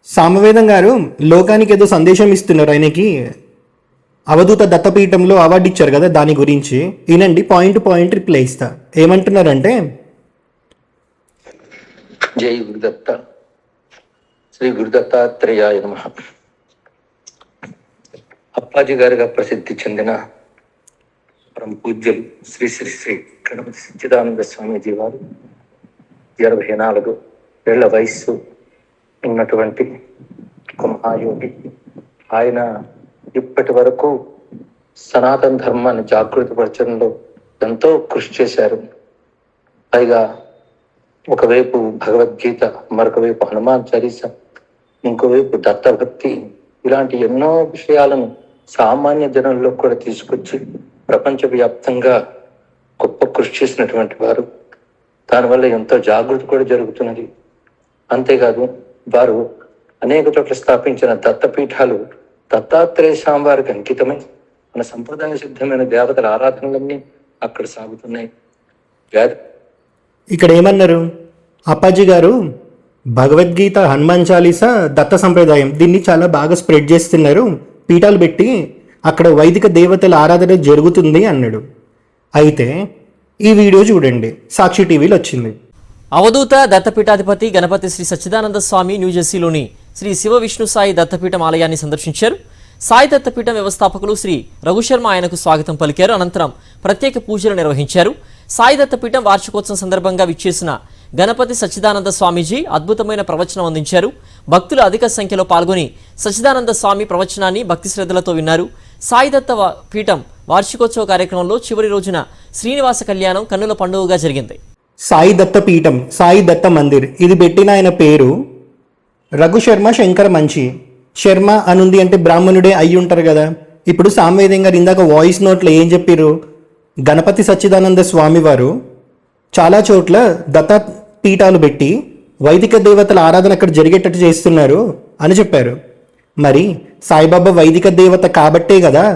సామవేదం గారు లోకానికి ఏదో సందేశం ఇస్తున్నారు. ఆయనకి అవధూత దత్తపీఠంలో అవార్డు ఇచ్చారు కదా, దాని గురించి ఈనండి పాయింట్ పాయింట్ రిప్లై ఇస్తా. ఏమంటున్నారంటే, జై గురుదత్త, శ్రీ గురుదత్తాత్రేయాయ నమః. అప్పాజీ గారిగా ప్రసిద్ధి చెందిన పరమ పూజ్యులు శ్రీ శ్రీ శ్రీ గణపతి సచ్చిదానంద స్వామీజీ వారు 84 ఏళ్ల వయస్సు ఉన్నటువంటి ఒక మహాయోగి. ఆయన ఇప్పటి వరకు సనాతన ధర్మాన్ని జాగృతిపరచడంలో ఎంతో కృషి చేశారు. పైగా ఒకవైపు భగవద్గీత, మరొక వైపు హనుమాన్ చాలీస, ఇంకోవైపు దత్తభక్తి, ఇలాంటి ఎన్నో విషయాలను సామాన్య జనంలో కూడా తీసుకొచ్చి ప్రపంచవ్యాప్తంగా గొప్ప కృషి చేసినటువంటి వారు. దానివల్ల ఎంతో జాగృతి కూడా జరుగుతున్నది. అంతేకాదు, వారు అనేక చోట్ల స్థాపించిన దత్తపీఠాలు దత్తాత్రేయ స్వామి వారికి అంకితమై మన సంప్రదాయ సిద్ధమైన దేవతల ఆరాధనలన్నీ అక్కడ సాగుతున్నాయి. ఇక్కడ ఏమన్నారు అప్పాజీ గారు, భగవద్గీత, హనుమాన్ చాలీసా, దత్త సంప్రదాయం దీన్ని చాలా బాగా స్ప్రెడ్ చేస్తున్నారు, పీఠాలు పెట్టి అక్కడ వైదిక దేవతల ఆరాధన జరుగుతుంది అన్నాడు. అయితే ఈ వీడియో చూడండి, సాక్షి టీవీలో వచ్చింది. అవధూత దత్తపీఠాధిపతి గణపతి శ్రీ సచ్చిదానంద స్వామి న్యూజెర్సీలోని శ్రీ శివ విష్ణు సాయి దత్తపీఠం ఆలయాన్ని సందర్శించారు. సాయి దత్తపీఠం వ్యవస్థాపకులు శ్రీ రఘుశర్మ ఆయనకు స్వాగతం పలికారు. అనంతరం ప్రత్యేక పూజలు నిర్వహించారు. సాయి దత్తపీఠం వార్షికోత్సవం సందర్భంగా విచ్చేసిన గణపతి సచ్చిదానంద స్వామీజీ అద్భుతమైన ప్రవచనం అందించారు. భక్తులు అధిక సంఖ్యలో పాల్గొని సచ్చిదానంద స్వామి ప్రవచనాన్ని భక్తి శ్రద్ధలతో విన్నారు. సాయి దత్త పీఠం వార్షికోత్సవ కార్యక్రమంలో చివరి రోజున శ్రీనివాస కళ్యాణం కన్నుల పండుగగా జరిగింది. సాయి దత్త పీఠం, సాయి దత్త మందిర్, ఇది పెట్టిన ఆయన పేరు రఘుశర్మ శంకర మంచి. శర్మ అనుంది అంటే బ్రాహ్మణుడే అయి ఉంటారు కదా. ఇప్పుడు సామవేదం గారు ఇందాక వాయిస్ నోట్లో ఏం చెప్పారు, గణపతి సచ్చిదానంద స్వామి వారు చాలా చోట్ల దత్త పీఠాలు పెట్టి వైదిక దేవతల ఆరాధన అక్కడ జరిగేటట్టు చేస్తున్నారు అని చెప్పారు. మరి సాయిబాబా వైదిక దేవత కాబట్టే కదా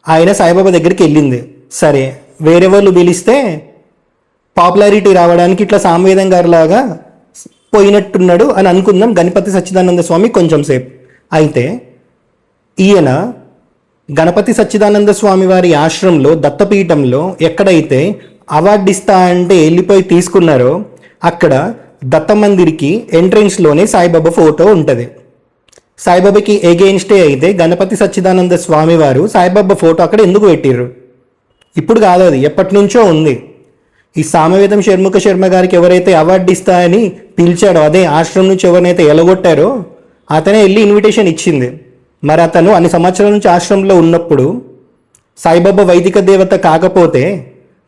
ఆయన సాయిబాబా దగ్గరికి వెళ్ళింది. సరే, వేరే వాళ్ళు పిలిస్తే పాపులారిటీ రావడానికి ఇట్లా సామవేదం గారి లాగా పోయినట్టున్నాడు అని అనుకుందాం గణపతి సచ్చిదానంద స్వామి కొంచెం సేపు. అయితే ఈయన గణపతి సచ్చిదానంద స్వామి వారి ఆశ్రమంలో దత్తపీఠంలో ఎక్కడైతే అవార్డు ఇస్తా అంటే వెళ్ళిపోయి తీసుకున్నారో అక్కడ దత్త మందిర్కి ఎంట్రెన్స్లోనే సాయిబాబా ఫోటో ఉంటుంది. సాయిబాబాకి ఎగెయిన్స్టే అయితే గణపతి సచ్చిదానంద స్వామి వారు సాయిబాబా ఫోటో అక్కడ ఎందుకు పెట్టిర్రు? ఇప్పుడు కాదు, అది ఎప్పటి నుంచో ఉంది. ఈ సామవేదం షణ్ముఖ శర్మ గారికి ఎవరైతే అవార్డు ఇస్తాయని పిలిచాడో, అదే ఆశ్రమం నుంచి ఎవరినైతే ఎలగొట్టారో అతనే వెళ్ళి ఇన్విటేషన్ ఇచ్చింది. మరి అతను అన్ని సంవత్సరాల నుంచి ఆశ్రమంలో ఉన్నప్పుడు సాయిబాబా వైదిక దేవత కాకపోతే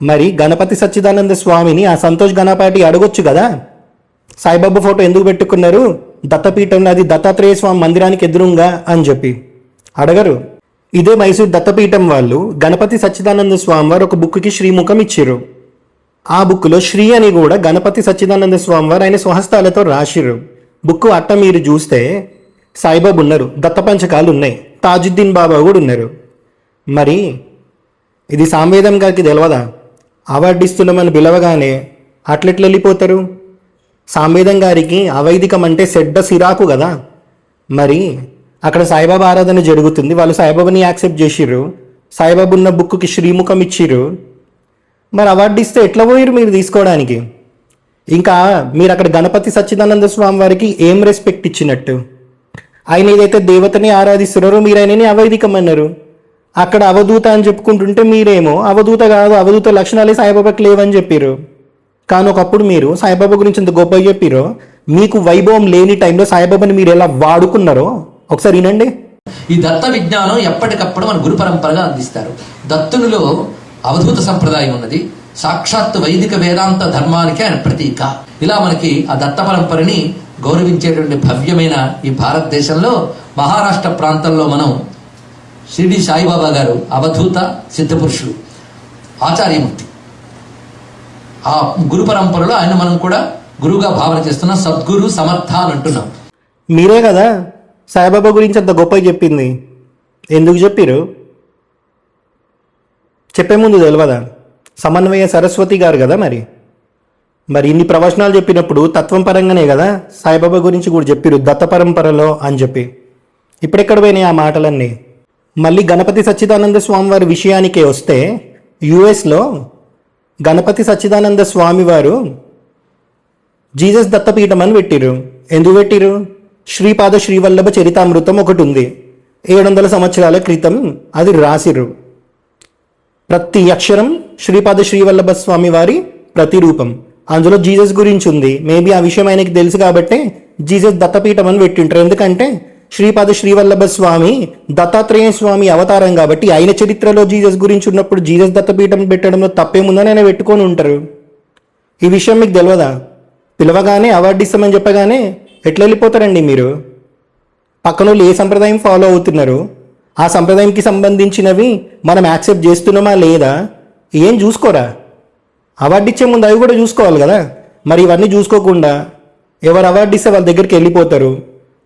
మరి గణపతి సచ్చిదానంద స్వామిని ఆ సంతోష్ గణపాటి అడగొచ్చు కదా, సాయిబాబా ఫోటో ఎందుకు పెట్టుకున్నారు దత్తపీఠంలో, అది దత్తాత్రేయ స్వామి మందిరానికి ఎదురుగా అని చెప్పి అడగరు. ఇదే మైసూర్ దత్తపీఠం వాళ్ళు గణపతి సచ్చిదానంద స్వామి వారు ఒక బుక్కి శ్రీముఖం ఇచ్చిర్రు. ఆ బుక్లో శ్రీ అని కూడా గణపతి సచ్చిదానంద స్వామి వారు ఆయన స్వహస్తాలతో రాసిర్రు. బుక్ అట్ట మీరు చూస్తే సాయిబాబా ఉన్నారు, దత్త పంచకాలు ఉన్నాయి, తాజుద్దీన్ బాబా కూడా ఉన్నారు. మరి ఇది సామవేదం గారికి తెలియదా? అవార్డు ఇస్తున్నామని పిలవగానే అట్లెట్లు వెళ్ళిపోతారు? సామవేదం గారికి అవైదికం అంటే చెడ్డ సిరాకు కదా. మరి అక్కడ సాయిబాబా ఆరాధన జరుగుతుంది, వాళ్ళు సాయిబాబాని యాక్సెప్ట్ చేసిర్రు, సాయిబాబా ఉన్న బుక్కి శ్రీముఖం ఇచ్చిర్రు. మరి అవార్డు ఇస్తే ఎట్లా పోయారు మీరు తీసుకోవడానికి? ఇంకా మీరు అక్కడ గణపతి సచ్చిదానంద స్వామి వారికి ఏం రెస్పెక్ట్ ఇచ్చినట్టు? ఆయన ఏదైతే దేవతని ఆరాధిస్తున్నారో మీరు ఆయనని అవైదికం అన్నారు. అక్కడ అవధూత అని చెప్పుకుంటుంటే మీరేమో అవధూత కాదు, అవధూత లక్షణాలే సాయిబాబాకి లేవని చెప్పారు. కానీ ఒకప్పుడు మీరు సాయిబాబా గురించి ఇంత గొప్పగా చెప్పారో, మీకు వైభవం లేని టైంలో సాయిబాబాని మీరు ఎలా వాడుకున్నారో ఒకసారి వినండి. ఈ దత్త విజ్ఞానం ఎప్పటికప్పుడు మన గురు పరంపరగా అందిస్తారు. దత్తునిలో అవధూత సంప్రదాయం ఉన్నది, సాక్షాత్ వైదిక వేదాంత ధర్మానికి ఆయన ప్రతీక. ఇలా మనకి ఆ దత్త పరంపరని గౌరవించేటువంటి భవ్యమైన ఈ భారతదేశంలో మహారాష్ట్ర ప్రాంతంలో మనం షిరిడి సాయిబాబా గారు అవధూత సిద్ధపురుషుడు, ఆచార్యమూర్తి. ఆ గురు పరంపరలో ఆయన మనం కూడా గురువుగా భావన చేస్తున్నాం, సద్గురు సమర్థ అని అంటున్నాం. మీరే కదా సాయిబాబా గురించి అంత గొప్పగా చెప్పింది, ఎందుకు చెప్పారు? చెప్పే ముందు తెలియదా? సమన్వయ సరస్వతి గారు కదా. మరి మరి ఇన్ని ప్రవచనాలు చెప్పినప్పుడు తత్వం పరంగానే కదా సాయిబాబా గురించి కూడా చెప్పిరు దత్త పరంపరలో అని చెప్పి. ఇప్పుడెక్కడ పోయినాయి ఆ మాటలన్నీ? మళ్ళీ గణపతి సచ్చిదానంద స్వామి వారి విషయానికే వస్తే, యుఎస్లో గణపతి సచ్చిదానంద స్వామి వారు జీసస్ దత్తపీఠం అని పెట్టిరు. ఎందుకు పెట్టిరు? శ్రీపాద శ్రీవల్లభ చరితామృతం ఒకటి ఉంది, 700 సంవత్సరాల క్రితం అది రాసిరు. ప్రతి అక్షరం శ్రీపాద శ్రీవల్లభ స్వామి వారి ప్రతిరూపం. అందులో జీసస్ గురించి ఉంది. మేబీ ఆ విషయం ఆయనకి తెలుసు కాబట్టి జీసస్ దత్తపీఠం అని పెట్టింటారు. ఎందుకంటే శ్రీపాద శ్రీవల్లభ స్వామి దత్తాత్రేయ స్వామి అవతారం కాబట్టి ఆయన చరిత్రలో జీసస్ గురించి ఉన్నప్పుడు జీసస్ దత్తపీఠం పెట్టడంలో తప్పేముందని ఆయన పెట్టుకొని ఉంటారు. ఈ విషయం మీకు తెలియదా? పిలవగానే అవార్డు ఇస్తామని చెప్పగానే ఎట్లా వెళ్ళిపోతారండి మీరు? పక్కన వాళ్ళు ఏ సంప్రదాయం ఫాలో అవుతున్నారు, ఆ సంప్రదాయంకి సంబంధించినవి మనం యాక్సెప్ట్ చేస్తున్నామా లేదా ఏం చూసుకోరా? అవార్డు ఇచ్చే ముందు అవి కూడా చూసుకోవాలి కదా. మరి ఇవన్నీ చూసుకోకుండా ఎవరు అవార్డు ఇస్తే వాళ్ళ దగ్గరికి వెళ్ళిపోతారు.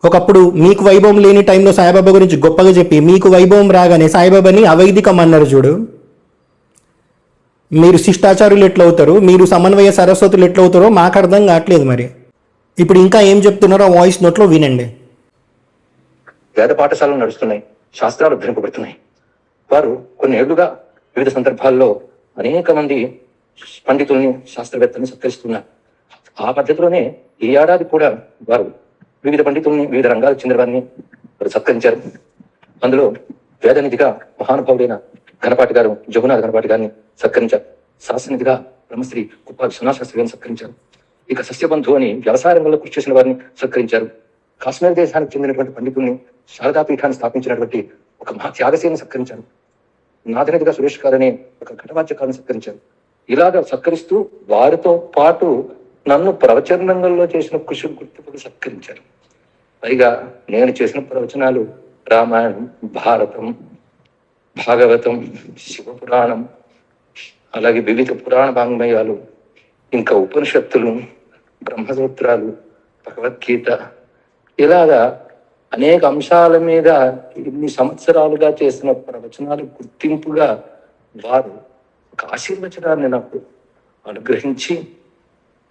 ఒకప్పుడు మీకు వైభవం లేని టైంలో సాయిబాబా గురించి గొప్పగా చెప్పి మీకు వైభవం రాగానే సాయిబాబాని అవైదికం అన్నారు చూడు. మీరు శిష్టాచారులు ఎట్లవుతారు, మీరు సమన్వయ సరస్వతులు ఎట్లవుతారో మాకు అర్థం కావట్లేదు. మరి ఇప్పుడు ఇంకా ఏం చెప్తున్నారో ఆ వాయిస్ నోట్లో వినండి. వేద పాఠశాలలు నడుస్తున్నాయి, శాస్త్రాలు అభ్యసింపబడుతున్నాయి. వారు కొన్ని ఏళ్లుగా వివిధ సందర్భాల్లో అనేక మంది పండితుల్ని శాస్త్రవేత్తల్ని సత్కరిస్తున్నారు. ఆ పద్ధతిలోనే ఈ ఏడాది కూడా వారు వివిధ పండితుల్ని వివిధ రంగాలకు చెందిన వారిని వారు సత్కరించారు. అందులో వేదనిధిగా మహానుభావుడైన ఘనపాటి గారు, జగునాథ్ ఘనపాటి గారిని సత్కరించారు. శాస్త్రనిధిగా బ్రహ్మశ్రీ కుప్పాది సునాశాస్త్రి గారిని సత్కరించారు. ఇక సస్యబంధు అని వ్యవసాయ రంగంలో కృషి చేసిన వారిని సత్కరించారు. కాశ్మీర్ దేశానికి చెందినటువంటి పండితుల్ని, శారదాపీఠాన్ని స్థాపించినటువంటి ఒక మహా త్యాగశీలని సత్కరించారు. నాథనిధిగా సురేష్ గారు అనే ఒక ఘటవాచ్యకాలను సత్కరించారు. ఇలాగ సత్కరిస్తూ వారితో పాటు నన్ను ప్రవచన రంగంలో చేసిన కృషి గుర్తింపులు సత్కరించారు. పైగా నేను చేసిన ప్రవచనాలు రామాయణం, భారతం, భాగవతం, శివపురాణం, అలాగే వివిధ పురాణ వాంగ్మయాలు, ఇంకా ఉపనిషత్తులు, బ్రహ్మసూత్రాలు, భగవద్గీత, ఇలాగా అనేక అంశాల మీద ఇన్ని సంవత్సరాలుగా చేసిన ప్రవచనాలు గుర్తింపుగా వారు ఒక ఆశీర్వచనాన్ని నాకు అనుగ్రహించి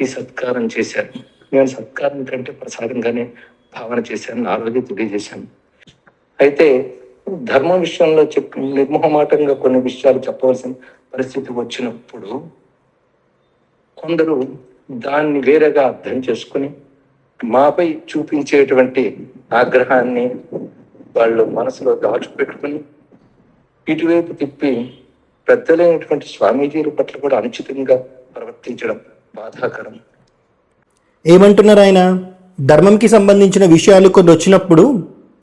ఈ సత్కారం చేశారు. నేను సత్కారం కంటే ప్రసాదంగానే భావన చేశాను, ఆ రోజే తెలియజేశాను. అయితే ధర్మం విషయంలో నిర్మోహమాటంగా కొన్ని విషయాలు చెప్పవలసిన పరిస్థితి వచ్చినప్పుడు కొందరు దాన్ని వేరేగా అర్థం చేసుకుని మాపై చూపించేటువంటి ఆగ్రహాన్ని వాళ్ళు మనసులో దాచిపెట్టుకుని ఇటువైపు తిప్పి పెద్దలైనటువంటి స్వామీజీల పట్ల కూడా అనుచితంగా ప్రవర్తించడం బాధాకరం. ఏమంటున్నారు ఆయన? ధర్మంకి సంబంధించిన విషయాలు కొన్ని వచ్చినప్పుడు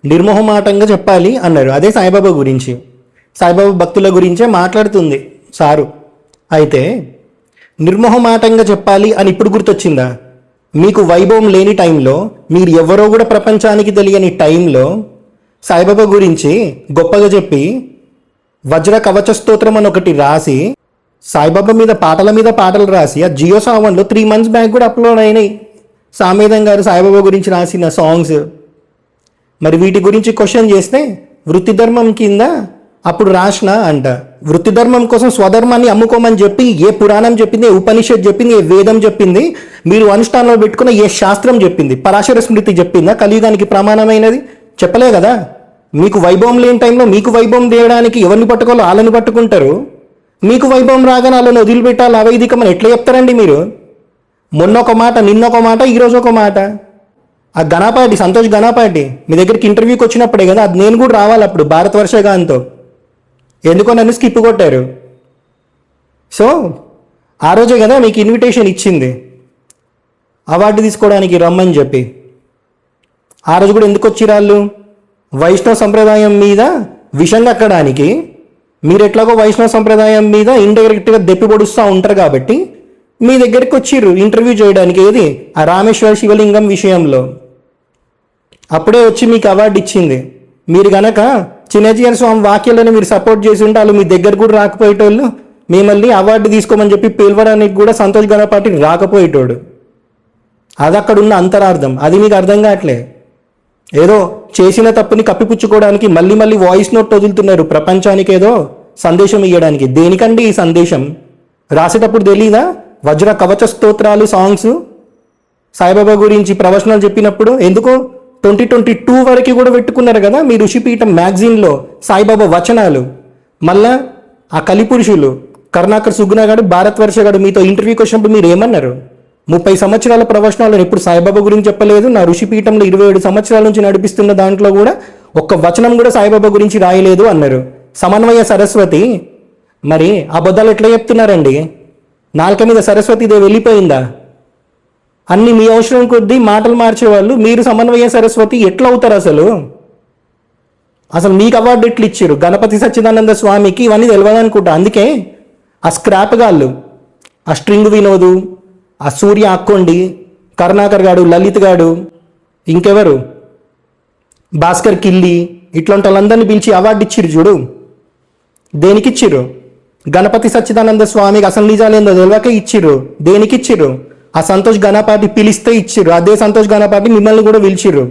నిర్మోహమాటంగా చెప్పాలి అన్నారు. అదే సాయిబాబా గురించి, సాయిబాబా భక్తుల గురించే మాట్లాడుతుంది సారు. అయితే నిర్మోహమాటంగా చెప్పాలి అని ఇప్పుడు గుర్తొచ్చిందా? మీకు వైభవం లేని టైంలో, మీరు ఎవరో కూడా ప్రపంచానికి తెలియని టైంలో సాయిబాబా గురించి గొప్పగా చెప్పి వజ్ర కవచ స్తోత్రం అని ఒకటి రాసి, సాయిబాబా మీద పాటలు రాసి ఆ జియో సావన్లో 3 months బ్యాక్ కూడా అప్లోడ్ అయినాయి. సామేదం గారు సాయిబాబా గురించి రాసిన సాంగ్స్. మరి వీటి గురించి క్వశ్చన్ చేస్తే వృత్తి ధర్మం కింద అప్పుడు రాసిన అంట. వృత్తి ధర్మం కోసం స్వధర్మాన్ని అమ్ముకోమని చెప్పి ఏ పురాణం చెప్పింది, ఏ ఉపనిషత్ చెప్పింది, ఏ వేదం చెప్పింది, మీరు అనుష్ఠానంలో పెట్టుకున్న ఏ శాస్త్రం చెప్పింది? పరాశర స్మృతి చెప్పిందా కలియుగానికి ప్రమాణమైనది? చెప్పలే కదా. మీకు వైభవం లేని టైంలో మీకు వైభవం తేయడానికి ఎవరిని పట్టుకోవాలో వాళ్ళని పట్టుకుంటారు. మీకు వైభవం రాగానే వాళ్ళని వదిలిపెట్టాలి అవైదికమని ఎట్లా చెప్తారండి మీరు? మొన్న ఒక మాట, నిన్న ఒక మాట, ఈరోజు ఒక మాట. ఆ ఘనపాటి సంతోష్ ఘనపాటి మీ దగ్గరికి ఇంటర్వ్యూకి వచ్చినప్పుడే కదా, అది నేను కూడా రావాలి అప్పుడు భారతవర్షగాన్తో. ఎందుకో నన్ను స్కిప్ కొట్టారు. సో ఆ రోజే కదా మీకు ఇన్విటేషన్ ఇచ్చింది అవార్డు తీసుకోవడానికి రమ్మని చెప్పి. ఆ రోజు కూడా ఎందుకు వచ్చిరాళ్ళు? వైష్ణవ సంప్రదాయం మీద విషం కక్కడానికి. మీరు ఎట్లాగో వైష్ణవ సంప్రదాయం మీద ఇండైరెక్ట్గా దెప్పి పొడుస్తూ ఉంటారు కాబట్టి మీ దగ్గరికి వచ్చిర్రు ఇంటర్వ్యూ చేయడానికి. ఏది ఆ రామేశ్వర శివలింగం విషయంలో అప్పుడే వచ్చి మీకు అవార్డు ఇచ్చింది. మీరు గనక చిన్నజీయర్ స్వామి వాక్యాలను మీరు సపోర్ట్ చేసి ఉంటే వాళ్ళు మీ దగ్గర కూడా రాకపోయేటోళ్ళు. మిమ్మల్ని అవార్డు తీసుకోమని చెప్పి పిలవడానికి కూడా సంతోష్ ఘనపాటి రాకపోయేటోడు. అది అక్కడ ఉన్న అంతరార్థం. అది మీకు అర్థం కావట్లే. ఏదో చేసిన తప్పుని కప్పిపుచ్చుకోవడానికి మళ్ళీ మళ్ళీ వాయిస్ నోట్ వదులుతున్నారు ప్రపంచానికి ఏదో సందేశం ఇవ్వడానికి. దేనికండి ఈ సందేశం? రాసేటప్పుడు తెలీదా వజ్ర కవచ స్తోత్రాలు సాంగ్స్ సాయిబాబా గురించి ప్రవచనాలు చెప్పినప్పుడు ఎందుకో 2022 వరకు కూడా పెట్టుకున్నారు కదా మీ ఋషిపీఠం మ్యాగజైన్లో సాయిబాబా వచనాలు. మళ్ళా ఆ కలిపురుషులు కరుణాకర్ సుగ్నా గారు, భారత్ వర్ష గారు మీతో ఇంటర్వ్యూకి వచ్చినప్పుడు మీరు ఏమన్నారు? 30 సంవత్సరాల ప్రవచనాలను ఎప్పుడు సాయిబాబా గురించి చెప్పలేదు. నా ఋషిపీఠంలో 27 సంవత్సరాల నుంచి నడిపిస్తున్న దాంట్లో కూడా ఒక్క వచనం కూడా సాయిబాబా గురించి రాయలేదు అన్నారు. సమన్వయ సరస్వతి మరి అబద్ధాలు ఎట్లా చెప్తున్నారండి? నాలుక మీద సరస్వతిదేవి వెళ్ళిపోయిందా? అన్ని మీ అవసరం కొద్దీ మాటలు మార్చేవాళ్ళు మీరు సమన్వయ సరస్వతి ఎట్లా అవుతారు? అసలు మీకు అవార్డు ఎట్లు ఇచ్చారు? గణపతి సచ్చిదానంద స్వామికి ఇవన్నీ తెలియదు అనుకుంటా. అందుకే ఆ స్క్రాప్ గాళ్ళు, ఆ స్ట్రింగ్ వినోదు, ఆ సూర్య అక్కొండి, కరుణాకర్ గాడు, లలిత్ గాడు, ఇంకెవరు భాస్కర్ కిల్లి, ఇట్లాంటి వాళ్ళందరినీ పిలిచి అవార్డు ఇచ్చిర్రు చూడు. దేనికి ఇచ్చిర్రు? గణపతి సచ్చిదానంద స్వామికి అసలు నిజాలేందో తెలియక ఇచ్చిర్రు. దేనికి ఇచ్చిర్రు? ఆ సంతోష్ గణపాటి పిలిస్తే ఇచ్చిర్రు. అదే సంతోష్ గణపాటి మిమ్మల్ని కూడా పిలిచిర్రు.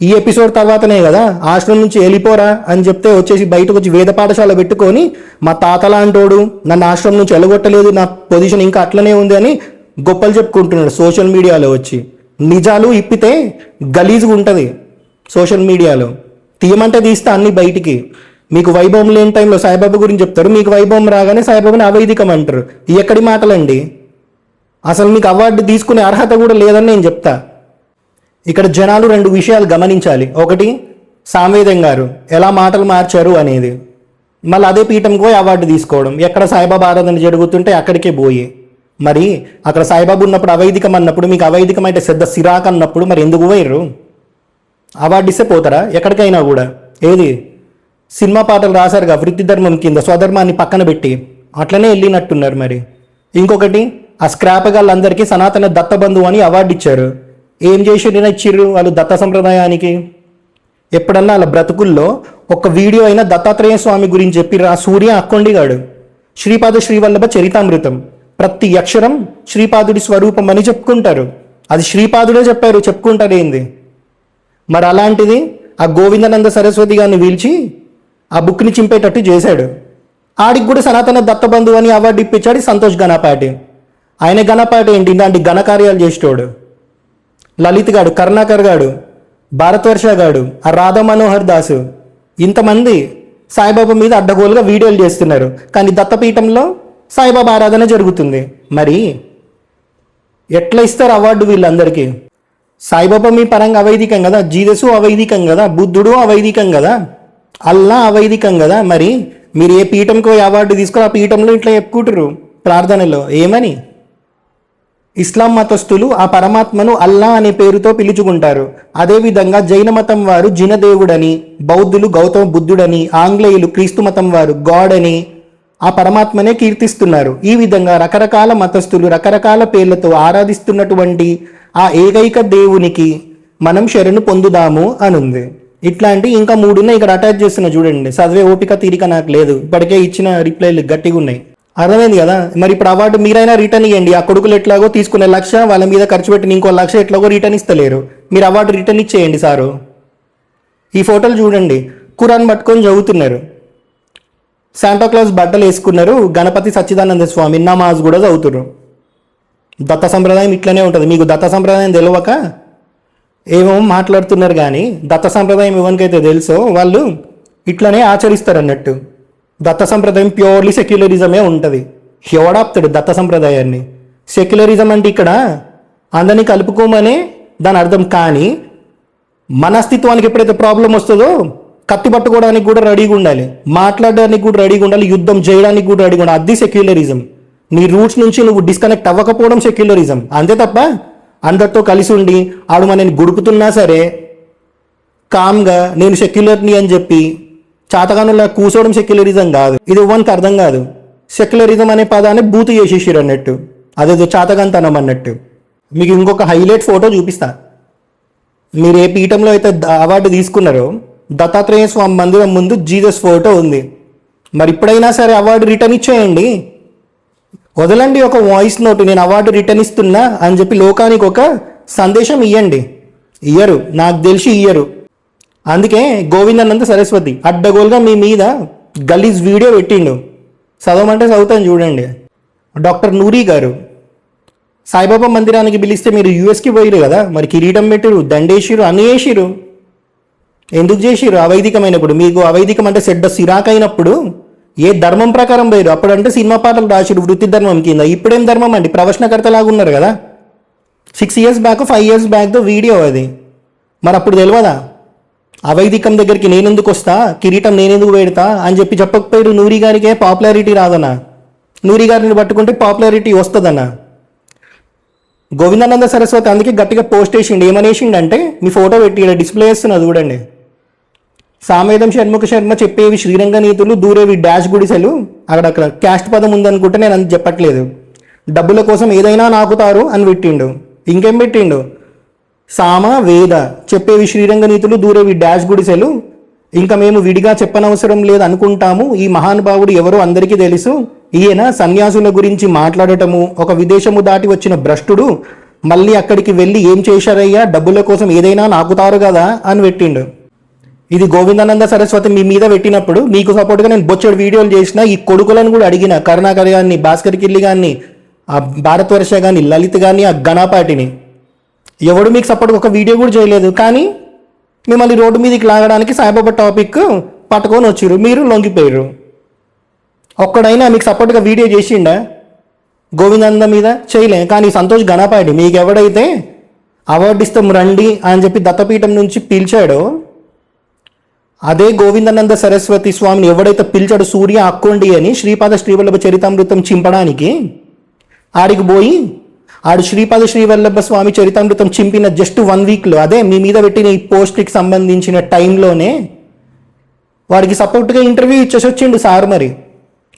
ఈ ఎపిసోడ్ తర్వాతనే కదా ఆశ్రమం నుంచి వెళ్ళిపోరా అని చెప్తే వచ్చేసి బయటకు వచ్చి వేద పాఠశాల పెట్టుకొని మా తాతలా అంటోడు నన్ను ఆశ్రమం నుంచి వెళ్ళగొట్టలేదు, నా పొజిషన్ ఇంకా అట్లనే ఉంది అని గొప్పలు చెప్పుకుంటున్నాడు సోషల్ మీడియాలో వచ్చి. నిజాలు ఇప్పితే గలీజ్గా ఉంటుంది సోషల్ మీడియాలో. తీయమంటే తీస్తే అన్ని బయటికి. మీకు వైభవం లేని టైంలో సాయిబాబా గురించి చెప్తారు, మీకు వైభవం రాగానే సాయిబాబాని అవైదికం అంటారు. ఈ ఎక్కడి మాటలండి? అసలు మీకు అవార్డు తీసుకునే అర్హత కూడా లేదని నేను చెప్తా. ఇక్కడ జనాలు 2 విషయాలు గమనించాలి. ఒకటి, సామవేదం గారు ఎలా మాటలు మార్చారు అనేది. మళ్ళీ అదే పీఠంకి పోయి అవార్డు తీసుకోవడం. ఎక్కడ సాయిబాబా ఆరాధన జరుగుతుంటే అక్కడికే పోయి. మరి అక్కడ సాయిబాబా ఉన్నప్పుడు అవైదికం అన్నప్పుడు, మీకు అవైదికం అంటే శ్రద్ధ సిరాక్ అన్నప్పుడు మరి ఎందుకు పోయారు? అవార్డు ఇస్తే పోతారా ఎక్కడికైనా కూడా? ఏది సినిమా పాటలు రాశారుగా వృత్తి ధర్మం కింద, స్వధర్మాన్ని పక్కన పెట్టి అట్లనే వెళ్ళినట్టున్నారు. మరి ఇంకొకటి, ఆ స్క్రాప్ గాళ్ళందరికీ సనాతన దత్తబంధువు అని అవార్డు ఇచ్చారు. ఏం చేసి ఇచ్చిర్రు వాళ్ళు దత్త సంప్రదాయానికి? ఎప్పుడన్నా వాళ్ళ బ్రతుకుల్లో ఒక వీడియో అయినా దత్తాత్రేయ స్వామి గురించి చెప్పిర్రు? ఆ సూర్య అక్కొండిగాడు శ్రీపాద శ్రీవల్లభ చరితామృతం ప్రతి అక్షరం శ్రీపాదుడి స్వరూపం అని చెప్పుకుంటారు. అది శ్రీపాదుడే చెప్పారు, చెప్పుకుంటారు ఏంది? మరి అలాంటిది ఆ గోవిందానంద సరస్వతి గారిని పిలిచి ఆ బుక్ని చింపేటట్టు చేశాడు. ఆడికి కూడా సనాతన దత్తబంధువు అని అవార్డు ఇప్పించాడు సంతోష్ గణపాటి. ఆయన గణపాటి ఏంటి ఇలాంటి ఘనకార్యాలు చేసేటోడు. లలిత్ గాడు, కరుణాకర్ గాడు, భారతవర్ష గాడు, ఆ రాధా మనోహర్ దాసు, ఇంతమంది సాయిబాబా మీద అడ్డగోలుగా వీడియోలు చేస్తున్నారు. కానీ దత్తపీఠంలో సాయిబాబా ఆరాధన జరుగుతుంది. మరి ఎట్లా ఇస్తారు అవార్డు వీళ్ళందరికీ? సాయిబాబా మీ పరంగా అవైదికం కదా, జీససు అవైదికం కదా, బుద్ధుడు అవైదికం కదా, అల్లా అవైదికం కదా. మరి మీరు ఏ పీఠంకి అవార్డు తీసుకొని ఆ పీఠంలో ఇట్లా చెప్పుకుంటారు ప్రార్థనలో ఏమని? ఇస్లాం మతస్థులు ఆ పరమాత్మను అల్లా అనే పేరుతో పిలుచుకుంటారు. అదేవిధంగా జైన మతం వారు జినదేవుడని, బౌద్ధులు గౌతమ బుద్ధుడని, ఆంగ్లేయులు క్రీస్తు మతం వారు గాడ్ అని ఆ పరమాత్మనే కీర్తిస్తున్నారు. ఈ విధంగా రకరకాల మతస్థులు రకరకాల పేర్లతో ఆరాధిస్తున్నటువంటి ఆ ఏకైక దేవునికి మనం శరణు పొందుదాము అనుంది. ఇట్లాంటి ఇంకా 3 ఇక్కడ అటాచ్ చేస్తున్నా చూడండి. చదివే ఓపిక తీరిక నాకు లేదు. ఇప్పటికే ఇచ్చిన రిప్లైలు గట్టిగా ఉన్నాయి. అర్థమైంది కదా? మరి ఇప్పుడు అవార్డు మీరైనా రిటర్న్ ఇవ్వండి. ఆ కొడుకులు ఎట్లాగో తీసుకునే 1,00,000 వాళ్ళ మీద ఖర్చు పెట్టిన ఇంకో 1,00,000 ఎట్లాగో రిటర్న్ ఇస్తలేరు. మీరు అవార్డు రిటర్న్ ఇచ్చేయండి సారు. ఈ ఫోటోలు చూడండి, ఖురాన్ పట్టుకొని చదువుతున్నారు, శాంటాక్లాస్ బట్టలు వేసుకున్నారు, గణపతి సచ్చిదానంద స్వామి నమాజ్ కూడా చదువుతున్నారు. దత్త సంప్రదాయం ఇట్లనే ఉంటుంది. మీకు దత్త సంప్రదాయం తెలియక ఏమో మాట్లాడుతున్నారు, కానీ దత్త సంప్రదాయం ఎవరికైతే తెలుసో వాళ్ళు ఇట్లనే ఆచరిస్తారు అన్నట్టు. దత్త సంప్రదాయం ప్యూర్లీ సెక్యులరిజమే ఉంటుంది. ఎవడాపుతాడు దత్త సంప్రదాయాన్ని? సెక్యులరిజం అంటే ఇక్కడ అందరినీ కలుపుకోమనే దాని అర్థం. కానీ మన అస్తిత్వానికి ఎప్పుడైతే ప్రాబ్లం వస్తుందో కత్తి పట్టుకోవడానికి కూడా రెడీగా ఉండాలి, మాట్లాడడానికి కూడా రెడీగా ఉండాలి, యుద్ధం చేయడానికి కూడా రెడీగా ఉండాలి. అది సెక్యులరిజం. నీ రూట్స్ నుంచి నువ్వు డిస్కనెక్ట్ అవ్వకపోవడం సెక్యులరిజం. అంతే తప్ప అందరితో కలిసి ఉండి ఆడు మనని గుడుపుతున్నా సరే కామ్గా నేను సెక్యులర్ని అని చెప్పి చాతగానులా కూర్చోవడం సెక్యులరిజం కాదు. ఇది ఇవ్వనికి అర్థం కాదు. సెక్యులరిజం అనే పదాన్ని బూతు చేసేసారు అన్నట్టు, అదేదో చాతగాంతనం అన్నట్టు. మీకు ఇంకొక హైలైట్ ఫోటో చూపిస్తా. మీరు ఏ పీఠంలో అయితే అవార్డు తీసుకున్నారో దత్తాత్రేయ స్వామి మందిరం ముందు జీసస్ ఫోటో ఉంది. మరి ఇప్పుడైనా సరే అవార్డు రిటర్న్ ఇచ్చేయండి. వదలండి ఒక వాయిస్ నోట్, నేను అవార్డు రిటర్న్ ఇస్తున్నా అని చెప్పి లోకానికి ఒక సందేశం ఇవ్వండి. ఇయ్యరు, నాకు తెలిసి ఇయ్యరు. అందుకే గోవిందానంద సరస్వతి అడ్డగోలుగా మీ మీద గలీజ్ వీడియో పెట్టిండు. చదవమంటే చదువుతాను చూడండి. డాక్టర్ నూరి గారు సాయిబాబా మందిరానికి పిలిస్తే మీరు యూఎస్కి పోయిరు కదా, మరి కిరీటం పెట్టిరు, దండేసిరు, అన్నీ వేసిరు. ఎందుకు చేసిరు? అవైదికమైనప్పుడు. మీకు అవైదికం అంటే చెడ్డ సిరాకైనప్పుడు ఏ ధర్మం ప్రకారం పోయారు? అప్పుడంటే సినిమా పాటలు రాసిరు వృత్తి ధర్మం కింద. ఇప్పుడేం ధర్మం అండి? ప్రవచనకర్తలాగా ఉన్నారు కదా. 6 years బ్యాక్ 5 years బ్యాక్తో వీడియో అది. మరి అప్పుడు తెలియదా? అవైదికం దగ్గరికి నేనెందుకు వస్తా, కిరీటం నేనెందుకు పెడతా అని చెప్పకపోయారు. నూరి గారికే పాపులారిటీ రాదన్నా, నూరి గారిని పట్టుకుంటే పాపులారిటీ వస్తుందన్నా. గోవిందానంద సరస్వతి అందుకే గట్టిగా పోస్ట్ వేసిండు. ఏమనేసిండు అంటే, మీ ఫోటో పెట్టి డిస్ప్లే చేస్తున్నా చూడండి. సామవేదం షణ్ముఖ శర్మ చెప్పేవి శ్రీరంగ నీతులు, దూరేవి డాష్ గుడిసెలు. అక్కడ క్యాస్ట్ పదం ఉందనుకుంటే నేను అంత చెప్పట్లేదు. డబ్బుల కోసం ఏదైనా నాకుతారు అని పెట్టిండు. ఇంకేం పెట్టిండు? సామ వేద చెప్పేవి శ్రీరంగ నీతులు, దూరేవి డాష్ గుడిసెలు. ఇంకా మేము విడిగా చెప్పనవసరం లేదు అనుకుంటాము. ఈ మహానుభావుడు ఎవరో అందరికీ తెలుసు. ఈయన సన్యాసుల గురించి మాట్లాడటము, ఒక విదేశము దాటి వచ్చిన భ్రష్టుడు, మళ్ళీ అక్కడికి వెళ్ళి ఏం చేశారయ్యా, డబ్బుల కోసం ఏదైనా నాకుతారు కదా అని పెట్టిండు. ఇది గోవిందానంద సరస్వతి మీ మీద పెట్టినప్పుడు మీకు సపోర్ట్గా నేను బొచ్చడు వీడియోలు చేసిన. ఈ కొడుకులను కూడా అడిగిన, కరుణాకర్ గారిని, భాస్కర్ కిల్లి గారిని, ఆ భారతవర్ష కానీ, లలిత్ కానీ, ఆ గణపాటిని. ఎవడు మీకు సపోర్ట్ ఒక వీడియో కూడా చేయలేదు. కానీ మిమ్మల్ని రోడ్డు మీదకి లాగడానికి సాయిబాబా టాపిక్ పట్టుకొని వచ్చిర్రు, మీరు లొంగిపోయారు. ఒక్కడైనా మీకు సపోర్ట్గా వీడియో చేసిండా? గోవిందానంద మీద చేయలే. కానీ సంతోష్ గణపాటి మీకు ఎవడైతే అవార్డు ఇస్తాం రండి అని చెప్పి దత్తపీఠం నుంచి పిలిచాడో, అదే గోవిందానంద సరస్వతి స్వామిని ఎవడైతే పిలిచాడో సూర్య అక్కొండి అని శ్రీపాద శ్రీవల్లభ చరితామృతం చింపడానికి, ఆడికి పోయి ఆడు శ్రీపాద శ్రీవల్లభ స్వామి చరితామృతం చింపిన జస్ట్ 1 weekలో, అదే మీ మీద పెట్టిన ఈ పోస్ట్కి సంబంధించిన టైంలోనే వాడికి సపోర్ట్గా ఇంటర్వ్యూ ఇచ్చేసి వచ్చిండు సార్. మరి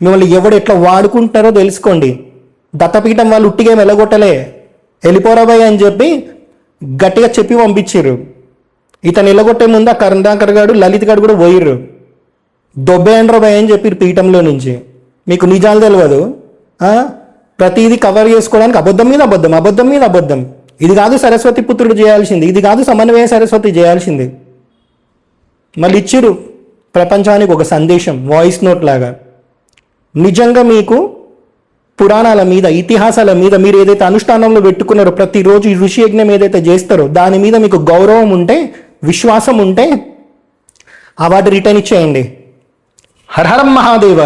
మిమ్మల్ని ఎవడు ఎట్లా వాడుకుంటారో తెలుసుకోండి. దత్తపీఠం వాళ్ళు ఉట్టిగా వెలగొట్టలే, వెళ్ళిపోరాబాయ్ అని చెప్పి గట్టిగా చెప్పి పంపించారు. ఇతను ఎలగొట్టే ముందు ఆ కరుణాకర్ గారు, లలిత్ గారు కూడా పోయిర్రు. దొబ్బేయండ్రా బాయ్ అని చెప్పారు పీఠంలో నుంచి. మీకు నిజాలు తెలియదు. ప్రతిదీ కవర్ చేసుకోవడానికి అబద్ధం మీద అబద్ధం, అబద్ధం మీద అబద్ధం. ఇది కాదు సరస్వతి పుత్రుడు చేయాల్సింది, ఇది కాదు సమన్వయ సరస్వతి చేయాల్సింది. మళ్ళీ ఇచ్చిరు ప్రపంచానికి ఒక సందేశం, వాయిస్ నోట్ లాగా. నిజంగా మీకు పురాణాల మీద, ఇతిహాసాల మీద మీరు ఏదైతే అనుష్ఠానంలో పెట్టుకున్నారో, ప్రతిరోజు ఈ ఋషి యజ్ఞం ఏదైతే చేస్తారో దాని మీద మీకు గౌరవం ఉంటే, విశ్వాసం ఉంటే అవార్డు రిటర్న్ ఇచ్చేయండి. హర హర మహాదేవ.